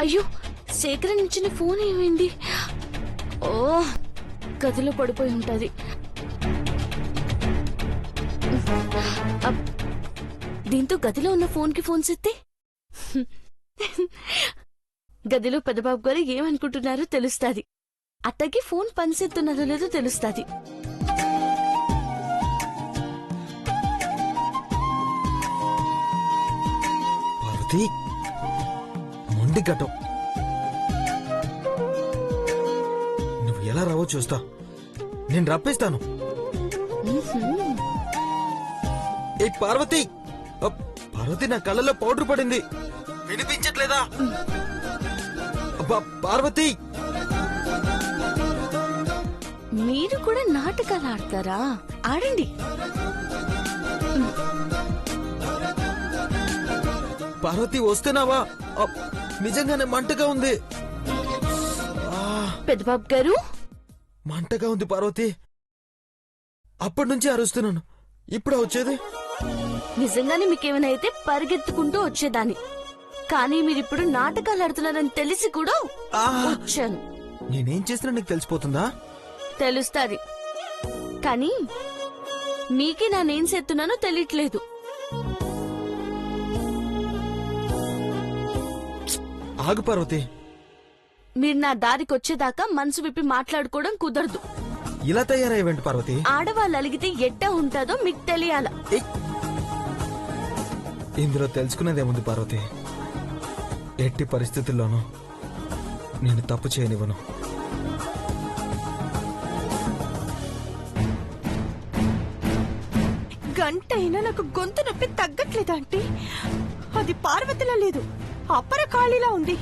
అయ్యో, శేఖరన్ ఇచ్చిన ఫోన్ ఏమైంది? ఓ, గదిలో పడిపోయి ఉంటది. దీంతో గదిలో ఉన్న ఫోన్కి ఫోన్ సెత్తే గదిలో పెద్దబాబు గారు ఏమనుకుంటున్నారో తెలుస్తాది. అత్తకి ఫోన్ పనిసేస్తున్నారో లేదో తెలుస్తాది. మొండి ఘటం, నువ్వు ఎలా రావో చూస్తా. నేను రప్పిస్తాను. ఏ పార్వతి, పార్వతి నా కళ్ళలో పౌడర్ పడింది, వినిపించట్లేదా? పార్వతి, మీరు కూడా నాటకాలు ఆడతారా? ఆడండి. పార్వతి వస్తున్నావా? నిజంగానే మంటగా ఉంది. పెద్దబాబు గారు, మంటగా ఉంది పార్వతి. అప్పటి నుంచి అరుస్తున్నాను. ఇప్పుడు వచ్చేది? నిజంగానే మీకేమైనా అయితే పరిగెత్తుకుంటూ వచ్చేదాన్ని. కానీ మీరిప్పుడు నాటకాలు ఆడుతున్నారని తెలిసి కూడా వచ్చాను. నేనేం చేసినా నీకు తెలిసిపోతుందా? తెలుస్తాది, కానీ మీకే నేనేం చేస్తున్నానో తెలియట్లేదు. ఆగు పార్వతి, మీరు నా దారికి వచ్చేదాకా మనసు విప్పి మాట్లాడుకోవడం కుదరదు. ఇలా తయారయ్యేంటి పార్వతి? ఆడవాళ్ళు అలిగితే ఎట్టా ఉంటుందో మీకు తెలియాల. ఇందులో తెలుసుకునేదేముంది పార్వతి? ఎట్టి పరిస్థితుల్లోనూ నేను తప్పు చేయనివ్వను. గంట అయినా నాకు గొంతు నొప్పి తగ్గట్లేదా ఆంటీ? అది పార్వతిలా లేదు, అపర ఖాళీలా ఉంది.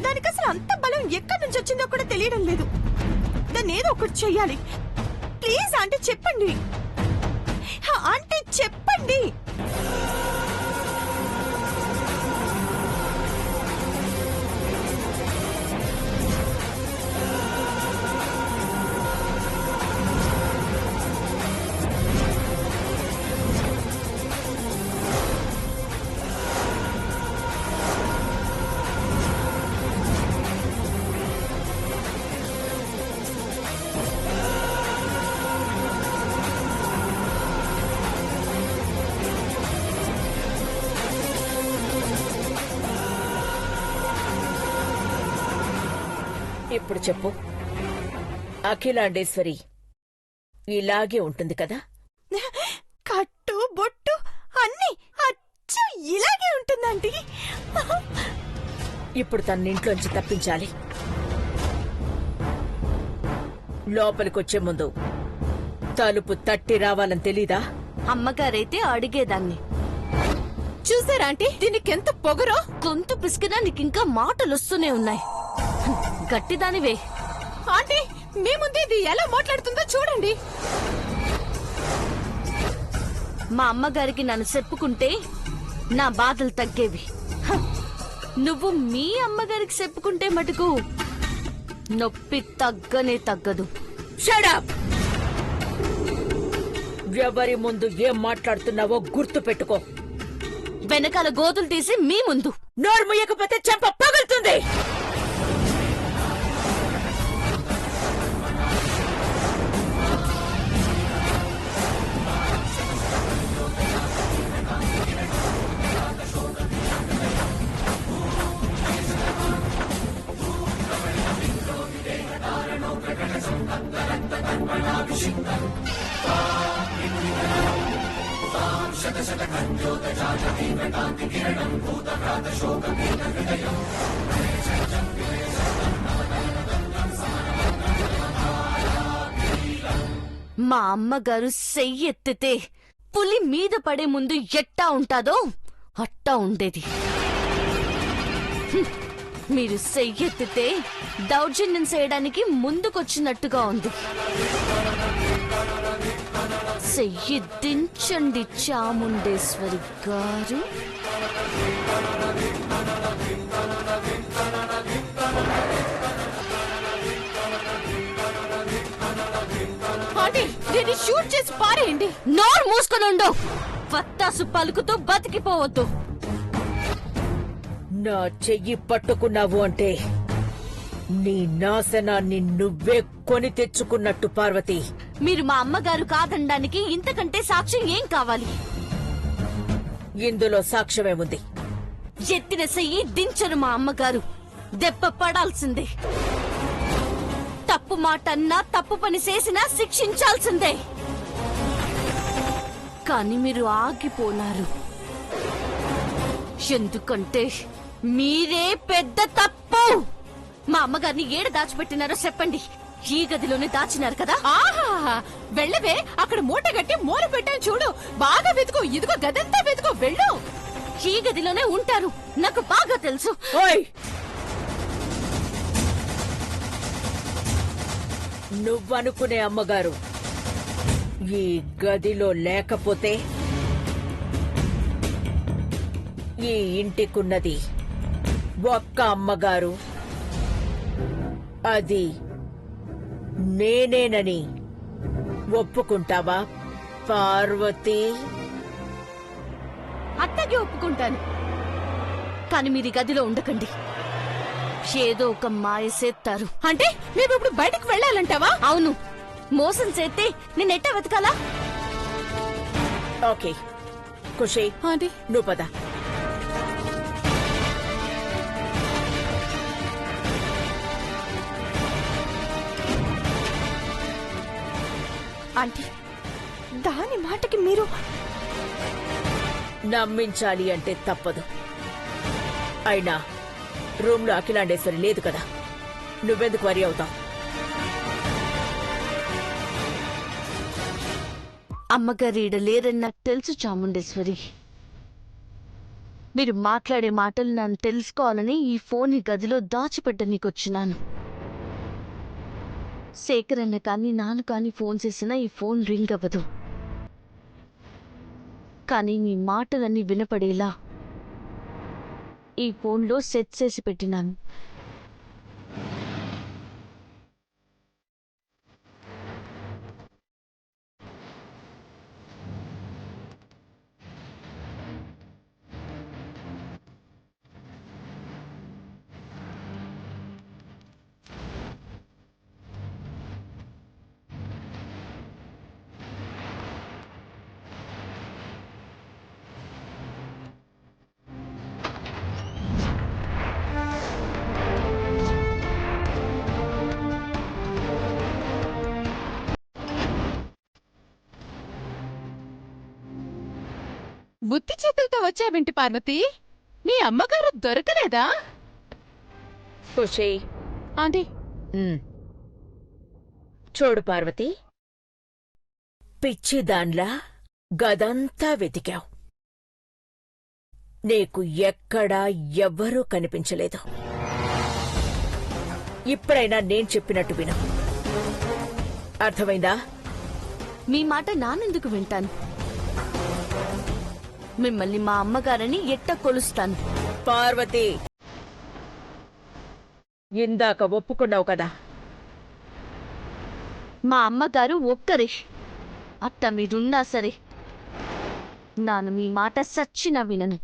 దానికి అసలు అంత బలం ఎక్కడి నుంచి వచ్చిందో కూడా తెలియడం లేదు. దాన్ని ఏదో ఒకటి చెయ్యాలి. ప్లీజ్ ఆంటీ చెప్పండి, ఆంటీ చెప్పండి. ఇప్పుడు చెప్పు, అఖిలాండేశ్వరి ఇలాగే ఉంటుంది కదా? కట్టు బొట్టు అన్ని అచ్చు ఇలాగే ఉంటుందంటీ. ఇప్పుడు తన్నింట్లోంచి తప్పించాలి. లోపలికొచ్చే ముందు తలుపు తట్టి రావాలని తెలీదా? అమ్మగారైతే అడిగేదాన్ని. చూసారా ఆంటీ, దీనికి ఎంత పొగరో. గొంతు పిసికినా నీకింకా మాటలు వస్తూనే ఉన్నాయి. గట్టిదానివే. ఆంటీ, మీ ముందు ఇది ఎలా మాట్లాడుతుందో చూడండి. మా అమ్మగారికి నన్ను చెప్పుకుంటే నా బాధలు తగ్గేవి. నువ్వు మీ అమ్మగారికి చెప్పుకుంటే మటుకు నొప్పి తగ్గనే తగ్గదు. Shut up! ఎవరి ముందు ఏం మాట్లాడుతున్నావో గుర్తు పెట్టుకో. వెనకాల గోతులు తీసి మీ ముందు. నోరు ముయ్యకపోతే చెంప పగులుతుంది. మా అమ్మగారు సెయ్యెత్తితే పులి మీద పడే ముందు ఎట్టా ఉంటాదో అట్టా ఉండేది. మీరు సెయ్యెత్తితే దౌర్జన్యం చేయడానికి ముందుకొచ్చినట్టుగా ఉంది. సెయ్యి దించండి చాముండేశ్వరి గారు. దీన్ని షూట్ చేసి పారేయండి. నోరు మూసుకొని ఉండు. వత్తాసు పలుకుతూ బతికిపోవద్దు. నా చెయ్యి పట్టుకున్నావు అంటే నీ నాశనాన్ని నువ్వే కొని తెచ్చుకున్నట్టు పార్వతి. మీరు మా అమ్మగారు కాదనడానికి ఇంతకంటే సాక్ష్యం ఏం కావాలి? ఇందులో సాక్ష్యమేముంది? ఎత్తిన చెయ్యి దించరు మా అమ్మగారు, దెబ్బ పడాల్సిందే. తప్పు మాట అన్నా, తప్పు పని చేసినా శిక్షించాల్సిందే. కానీ మీరు ఆగిపోనారు. ఎందుకంటే మీరే పెద్ద తప్పు. మా అమ్మగారిని ఏడ దాచిపెట్టినారో చెప్పండి. ఈ గదిలోనే దాచినారు కదా? ఆహా వెళ్ళవే, అక్కడ మూట గట్టి మూల పెట్టాను చూడు. బాగా వెతుకు, ఇదిగో గదంతా వెతుకు, వెళ్ళు. ఈ గదిలోనే ఉంటారు, నాకు బాగా తెలుసు. ఓయ్, నువ్వనుకునే అమ్మగారు ఈ గదిలో లేకపోతే ఈ ఇంటికున్నది ఒక్క అమ్మగారు, అది నేనేనని ఒప్పుకుంటావా పార్వతి? అత్తగే ఒప్పుకుంటాను. కానీ మీరు ఈ గదిలో ఉండకండి. ఏదో ఒక మాయ చేస్తారు. అంటే మేము ఇప్పుడు బయటకు వెళ్ళాలంటావా? అవును, మోసం చేస్తే నేనెట్టా వెతకాలా? ఓకే ఖుషి, ఆంటీ నువ్వు పద. ఆంటీ దాని మాటకి మీరు నమ్మించాలి అంటే తప్పదు. అయినా రూమ్ లో అఖిలాండేశ్వరి లేదు కదా, నువ్వెందుకు వరి అవుతావు? అమ్మగారు ఈడ లేరని నాకు తెలుసు చాముండేశ్వరి. మీరు మాట్లాడే మాటలు నన్ను తెలుసుకోవాలని ఈ ఫోన్ ఈ గదిలో దాచిపెట్టనీకొచ్చినాను. శేఖర్ అన్న కానీ నాన్న కానీ ఫోన్ చేసినా ఈ ఫోన్ రింగ్ అవ్వదు. కానీ మీ మాటలన్నీ వినపడేలా ఈ ఫోన్లో సెట్ చేసి పెట్టినాను. బుద్ధి చేతులతో వచ్చావేంటి పార్వతి? మీ అమ్మగారు దొరకలేదా? ఖుషి, ఆంటీ చూడు పార్వతి, పిచ్చి దాన్లా గదంతా వెతికావు, నీకు ఎక్కడా ఎవ్వరూ కనిపించలేదు. ఇప్పుడైనా నేను చెప్పినట్టు విను, అర్థమైందా? మీ మాట నానెందుకు వింటాను? మిమ్మల్ని మా అమ్మగారని ఎట్ట కొలుస్తాను? పార్వతి, ఇందాక ఒప్పుకున్నావు కదా. మా అమ్మగారు ఒక్కరే. అట్ట మీరున్నా సరే నాను మీ మాట సచ్చినా వినను.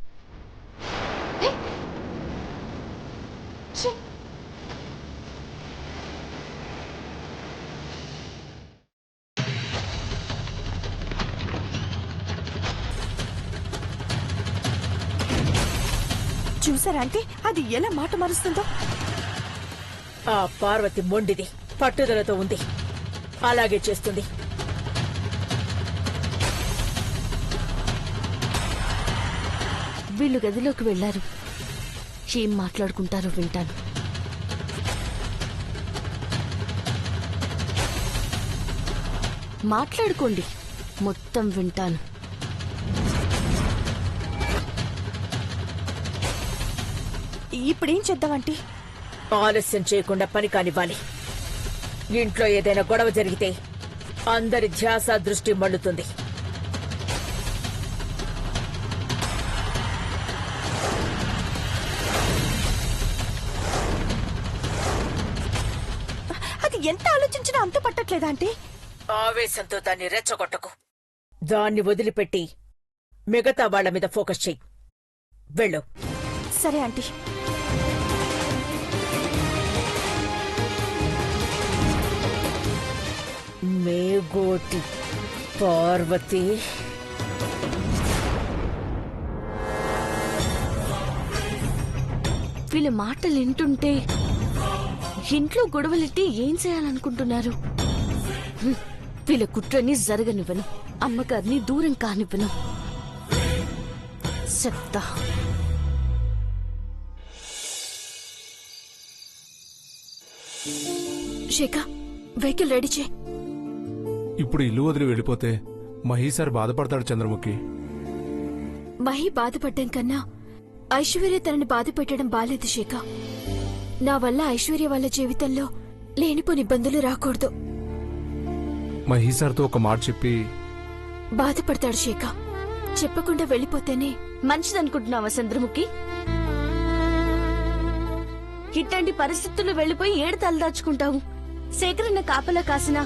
చూసారా అంటే అది ఎలా మాట మారుస్తుందో? ఆ పార్వతి మొండిది, పట్టుదలతో ఉంది, అలాగే చేస్తుంది. వీళ్ళు గదిలోకి వెళ్లారు. ఏం మాట్లాడుకుంటారో వింటాను. మాట్లాడుకోండి, మొత్తం వింటాను. ఇప్పుడేం చేద్దామంటే? ఆలస్యం చేయకుండా పని కానివ్వాలి. ఇంట్లో ఏదైనా గొడవ జరిగితే అందరి ధ్యాస దృష్టి మళ్ళుతుంది. అది ఎంత ఆలోచించినా అంత పట్టట్లేదా అంటే? ఆవేశంతో దాన్ని రెచ్చగొట్టకు. దాన్ని వదిలిపెట్టి మిగతా వాళ్ల మీద ఫోకస్ చెయ్యి. వెళ్ళు. సరే ఆంటీ. మేగోటి పార్వతి, వీళ్ళ మాటలు వింటుంటే ఇంట్లో గొడవలెట్టి ఏం చేయాలనుకుంటున్నారు? వీళ్ళ కుట్రని జరగనివ్వను, అమ్మగారిని దూరం కానివ్వను. చెప్తా. శేఖర్, వెహికల్ రెడీ చే. ఇప్పుడు ఇల్లు వదిలి వెళ్ళిపోతే మహీసార్ బాధపడతాడు చంద్రముఖి. మహి బాధపడ్డం కన్నా ఐశ్వర్య తనని బాధ పెట్టడం బాలేదు శేఖర్. నా వల్ల ఐశ్వర్య వాళ్ళ జీవితంలో లేనిపోని ఇబ్బందులు రాకూడదు. మహీసార్తో ఒక మాట చెప్పి బాధపడతాడు శేఖర్. చెప్పకుండా వెళ్ళిపోతేనే మంచిదనుకుంటున్నావా చంద్రముఖి? ఇట్లాంటి పరిస్థితుల్లో వెళ్లిపోయి ఏడు తలదాచుకుంటావు. శేఖరన్న కాపలా కాసిన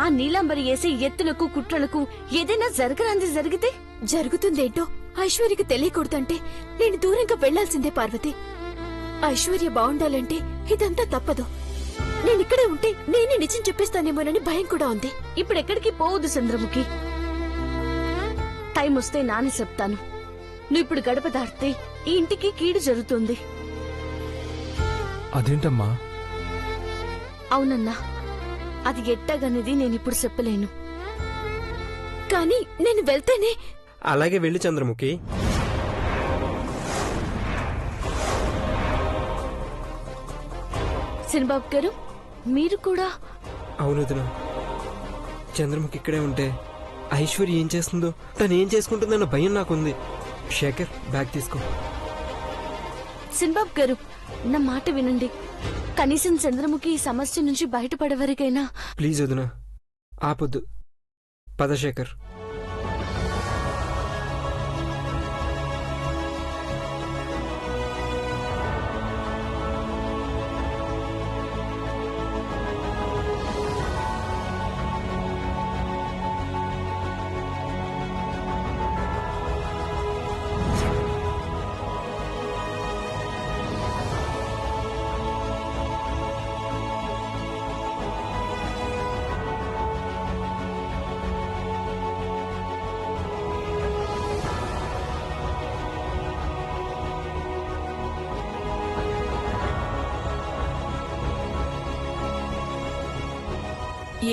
ఆ నీలాంబరి వేసే ఎత్తులకు కుట్రలకు ఏదైనా జరగరాంది జరిగితే? జరుగుతుందేంటో ఐశ్వర్యకి తెలియకూడదంటే నేను దూరంగా వెళ్లాల్సిందే పార్వతి. ఐశ్వర్య బాగుండాలంటే ఇదంతా తప్పదు. నేనిక్కడే ఉంటే నేనే నిజం చెప్పేస్తానేమోనని భయం కూడా ఉంది. ఇప్పుడెక్కడికి పోవద్దు చంద్రముఖి. టైం వస్తే నాని చెప్తాను. నువ్వు ఇప్పుడు గడప దాటితే ఈ ఇంటికి కీడు జరుగుతుంది. అదేంటమ్మా? అవునన్నా, అది ఎట్టగనేది నేనిప్పుడు చెప్పలేను. కానీ నేను వెళ్తేనే. అలాగే వెళ్ళు చంద్రముఖి. సినిబాబు గారు, మీరు కూడా? అవును వదిన. చంద్రముఖి ఇక్కడే ఉంటే ఐశ్వర్య ఏం చేస్తుందో, తను ఏం చేసుకుంటుందన్న భయం నాకుంది. శేఖర్, బ్యాగ్ తీసుకో. సినిబాబు గారు, నా మాట వినండి. కనీసం చంద్రముఖి ఈ సమస్య నుంచి బయటపడే వరకైనా. ప్లీజ్ వదిన, ఆపొద్దు. పద శేఖర్.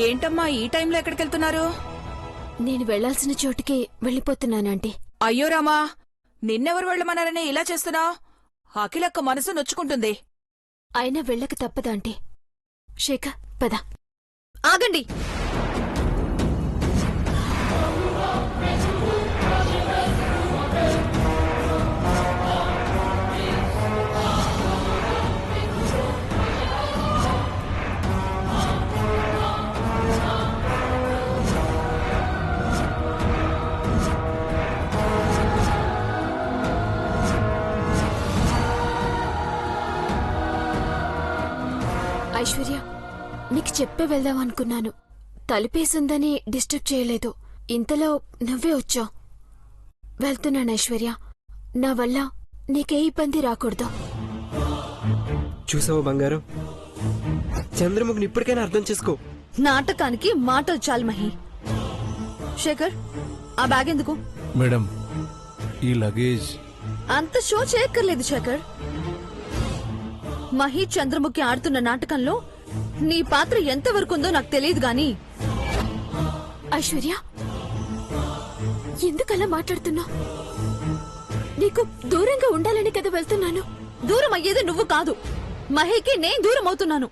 ఏంటమ్మా ఈ టైంలో ఎక్కడికెళ్తున్నారు? నేను వెళ్లాల్సిన చోటుకి వెళ్ళిపోతున్నానంటీ. అయ్యో రామా, నిన్నెవరు వెళ్ళమన్నారని ఇలా చేస్తున్నావు? అఖిలక్క మనసు నొచ్చుకుంటుంది. అయినా వెళ్ళక తప్పదాంటీ. శేఖర్, పద. ఆగండి. ఐశ్వర్య, నీకు చెప్పే వెళ్దాం అనుకున్నాను. తలుపేసిందని డిస్టర్బ్ చేయలేదు. ఇంతలో నువ్వే వచ్చావు. వెళ్తున్నాను ఐశ్వర్య. నా వల్ల నీకే ఇబ్బంది రాకూడదు. చూసావా బంగారం, చంద్రముఖిని ఇప్పటికైనా అర్థం చేసుకో. నాటకానికి మాటలు చాలు మహి. శేఖర్, ఆ బ్యాగ్ ఎందుకు? మేడం, ఈ లగేజ్. అంత షో చేయక్కర్లేదు శేఖర్. మహి చంద్రముఖి ఆడుతున్న నాటకంలో నీ పాత్ర ఎంతవరకు ఉందో నాకు తెలియదు గాని. ఐశ్వర్య, ఎందుకలా మాట్లాడుతున్నావు? నీకు దూరంగా ఉండాలని కదా వెళ్తున్నాను. దూరం అయ్యేది నువ్వు కాదు, మహికి నేను దూరం అవుతున్నాను.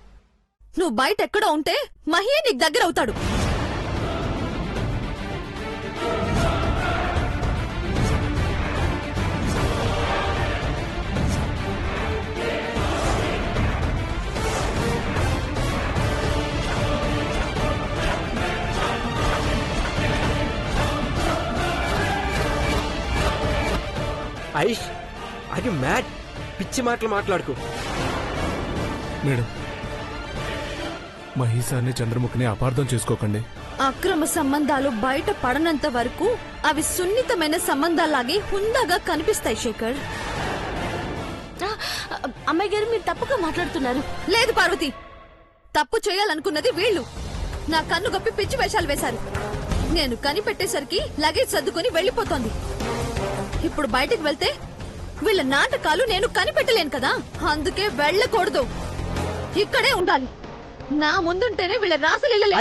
నువ్వు బయట ఎక్కడో ఉంటే మహియే నీకు దగ్గర అవుతాడు. ఐష్, అది మ్యాడ్. పిచ్చి మాటలు మాట్లాడుకో. మేడం, మహీసార్ని చంద్రముఖిని అపార్థం చేసుకోకండి. అక్రమ సంబంధాలు బయట పడనంత వరకు అవి సున్నితమైన సంబంధాలాగే హుందాగా కనిపిస్తాయి శేఖర్. అమ్మాయి గారు మీరు తప్పుగా మాట్లాడుతున్నారు. లేదు పార్వతి, తప్పు చేయాలనుకున్నది వీళ్ళు. నా కన్ను గప్పి పిచ్చి వేషాలు వేశారు. నేను కనిపెట్టేసరికి లగేజ్ సర్దుకుని వెళ్లిపోతోంది. ఇప్పుడు బయటికి వెళ్తే వీళ్ళ నాటకాలు నేను కనిపెట్టలేను కదా, అందుకే వెళ్ళకూడదు. ఇక్కడే ఉండాలి. నా ముందుంటేనే వీళ్ళ రాసలీల.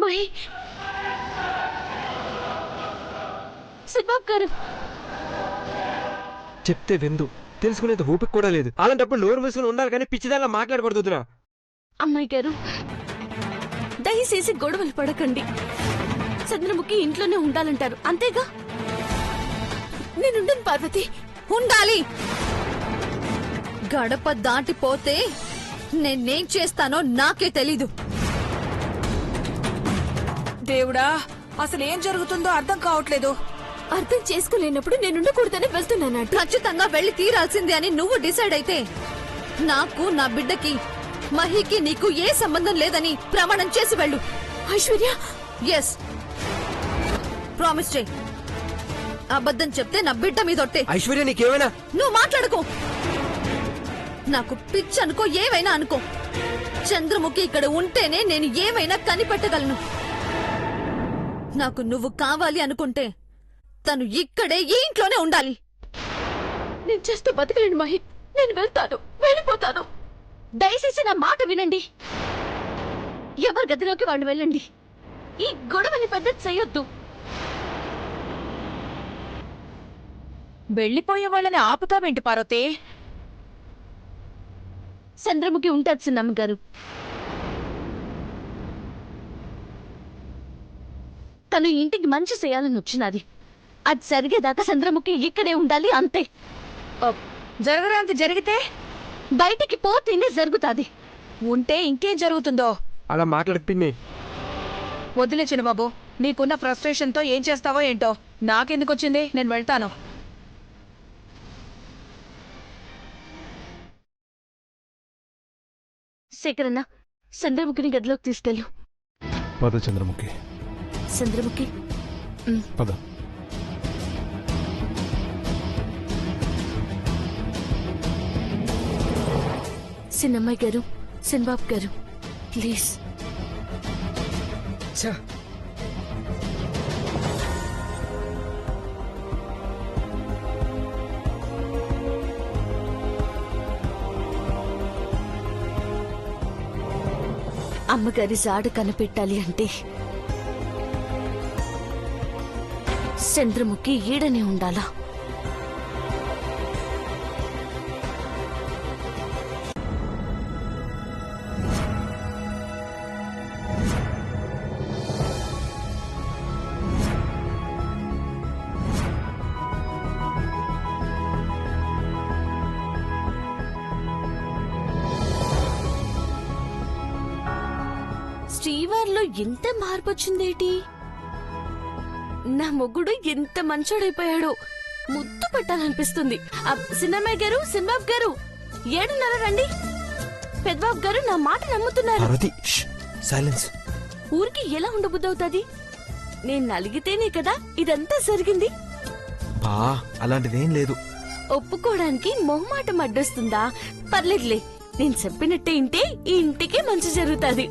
మహి, సిద్బాబు గారు, చెప్తే విందు, తెలుసుకునేంత ఓపిక కూడా లేదు. అలాంటప్పుడు నోరు మూసుకుని ఉండాలి కానీ పిచ్చిదానిలా మాట్లాడకూడదురా. అమ్మాయి గారు దయచేసి గొడవలు పడకండి. చంద్రముఖి ఇంట్లోనే ఉండాలంటారు అంతేగా? నేనుండను పార్వతి. ఉండాలి. గడప దాటిపోతే నేనేం చేస్తానో నాకే తెలీదు. దేవుడా, అసలు ఏం జరుగుతుందో అర్థం కావట్లేదు. అర్థం చేసుకోలేనప్పుడు నేనుండకూడదని వెళ్తున్నానంట. ఖచ్చితంగా వెళ్లి తీరాల్సిందే అని నువ్వు డిసైడ్ అయితే నాకు, నా బిడ్డకి, మహికి నీకు ఏ సంబంధం లేదని ప్రమాణం చేసి వెళ్ళు. ఐశ్వర్య, ఎస్, ప్రామిస్ చేయి. అబద్ధం చెప్తే నా బిడ్డ మీద ఒట్టే. ఐశ్వర్య నీకేమైనా? నువ్వు మాట్లాడుకో. నాకు పిచ్చి అనుకో, ఏవైనా అనుకో. చంద్రముఖి ఇక్కడ ఉంటేనే నేను ఏమైనా కనిపెట్టగలను. నాకు నువ్వు కావాలి అనుకుంటే తను ఇక్కడే ఈ ఇంట్లోనే ఉండాలి. నేను చేస్తూ బతకలేను మహి. నేను వెళ్తాను, వెళ్ళిపోతాను. దయచేసి నా మాట వినండి. ఎవరి గదిలోకి వాళ్ళు వెళ్ళండి. ఈ గొడవని పెద్ద చెయ్యొద్దు. వెళ్లిపోయే వాళ్ళని ఆపుతావేంటి పార్వతి? చంద్రముఖి ఉంటారు చిన్నమ్మ గారు. తను ఇంటికి మంచి చేయాలని వచ్చినది. అది జరిగేదాకా చంద్రముఖి ఇక్కడే ఉండాలి, అంతే. జరగరాంతి జరిగితే బయటికి పోతేనే జరుగుతాది. ఉంటే ఇంకేం జరుగుతుందో. అలా మాట్లాడక పిన్ని. వదిలే చిన్నబాబు, నీకున్న ఫ్రస్ట్రేషన్ తో ఏం చేస్తావో ఏంటో. నాకెందుకు వచ్చింది, నేను వెళ్తాను. శేఖరన్న, చంద్రముఖిని గదిలోకి తీసుకెళ్ళు. పద చంద్రముఖి, చంద్రముఖి, పద. చిన్నమ్మాయి గారు, సిన్బాబు గారు, ప్లీజ్. ఛా, అమ్మగారి జాడ కనిపెట్టాలి అంటే చంద్రముఖి ఈడనే ఉండాలా? శ్రీవారిలో ఎంత మార్పు వచ్చిందేటి? నా మొగుడు ఎంత మంచోడైపోయాడు. ముద్దు పెట్టాలనిపిస్తుంది. సిన్నమ్మాయి గారు, సింబాబు గారు, ఏడున్నారా రండి. పెద్దబాబు గారు నా మాట నమ్ముతున్నారు. పార్వతి, సైలెన్స్. ఊరికి ఎలా ఉండబుద్దవుతుంది? నేను నలిగితేనే కదా ఇదంతా జరిగింది. బా, అలాంటిదేం లేదు. ఒప్పుకోవడానికి మొహమాటం అడ్డొస్తుందా? పర్లేదులే, నేను చెప్పినట్టే ఇంటే ఈ ఇంటికే మంచి జరుగుతుంది.